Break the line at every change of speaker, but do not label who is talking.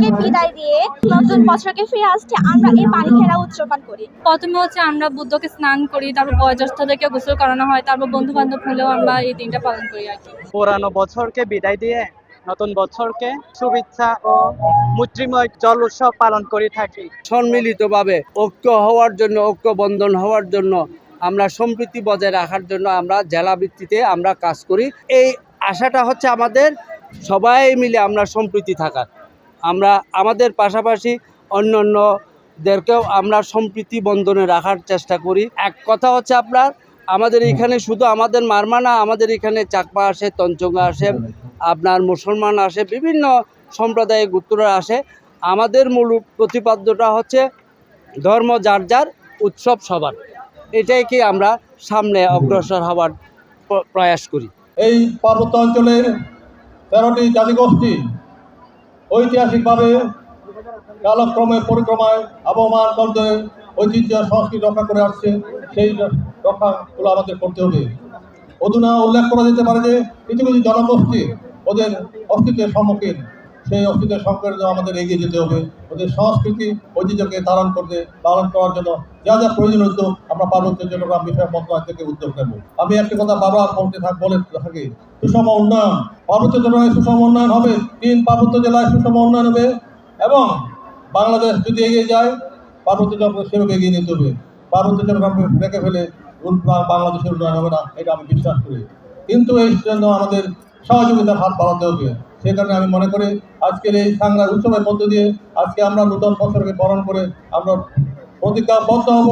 বছরকে বিদায় দিয়ে নতুন বছরকে ফিরে আসছে, আমরা এই পানি খেলা উদযাপন করি।
প্রথমে হচ্ছে আমরা বুদ্ধকে স্নান করি, তারপর বয়োজ্যেষ্ঠদেরকে গোসল করানো হয়, তারপর বন্ধু বান্ধব হলেও আমরা এই দিনটা পালন করি আর কি।
পুরানো বছরকে বিদায় দিয়ে নতুন বছরকে শুভেচ্ছা ও মৈত্রীময় জল উৎসব পালন করে থাকি।
সম্মিলিতভাবে ঐক্য হওয়ার জন্য, ঐক্য বন্ধন হওয়ার জন্য, আমরা সম্প্রীতি বজায় রাখার জন্য আমরা জেলা ভিত্তিতে আমরা কাজ করি। এই আশাটা হচ্ছে আমাদের সবাই মিলে আমরা সম্প্রীতি থাকার, আমরা আমাদের পাশাপাশি অন্যান্যদেরকেও আমরা সম্প্রীতি বন্ধনে রাখার চেষ্টা করি। এক কথা হচ্ছে আপনার আমাদের এখানে শুধু আমাদের মারমা না, আমাদের এখানে চাকমা আসে, তঞ্চঙ্গা আসে, আপনার মুসলমান আসে, বিভিন্ন সম্প্রদায়ের গুত্ররা আসে। আমাদের মূল প্রতিপাদ্যটা হচ্ছে ধর্ম যার যার, উৎসব সবার। এটাই কি আমরা সামনে অগ্রসর হওয়ার প্রয়াস করি।
এই পার্বত্য অঞ্চলের 13টি জাতিগোষ্ঠী ঐতিহাসিকভাবে কালক্রমে পরিক্রমায় আবহমান বলতে ঐতিহ্য সংস্কৃতি রক্ষা করে আসছে। সেই রক্ষাগুলো আমাদের করতে হবে। অধুনা উল্লেখ করা যেতে পারে যে কিছু কিছু জনগোষ্ঠী ওদের অস্তিত্বের সম্মুখীন, সেই অস্তিত্বের সম্পর্কে আমাদের এগিয়ে যেতে হবে। ওদের সংস্কৃতি ঐতিহ্যকে পালন করার জন্য যা যা প্রয়োজন উদ্যোগ আমরা পার্বত্য চট্টগ্রাম বিষয়ক মন্ত্রণালয় থেকে উদ্যোগ নেব। আমি একটি কথা বারবার বলে থাকি, সুষম উন্নয়ন, পার্বত্য চট্টগ্রামে সুষম উন্নয়ন হবে, 3 পার্বত্য জেলায় সুষম উন্নয়ন হবে এবং বাংলাদেশ যদি এগিয়ে যায় পার্বত্য চট্টগ্রাম সেভাবে এগিয়ে নিতে হবে। পার্বত্য চট্টগ্রামকে রেখে ফেলে বাংলাদেশের উন্নয়ন হবে না, এটা আমি বিশ্বাস করি। কিন্তু এই জন্য আমাদের সহযোগিতার হাত বাড়াতে হবে। সে কারণে আমি মনে করি আজকের এই সাংগ্রাম উৎসবের মধ্য দিয়ে আজকে আমরা নূতন বছরকে বরণ করে আমরা প্রতিজ্ঞাবদ্ধ হব।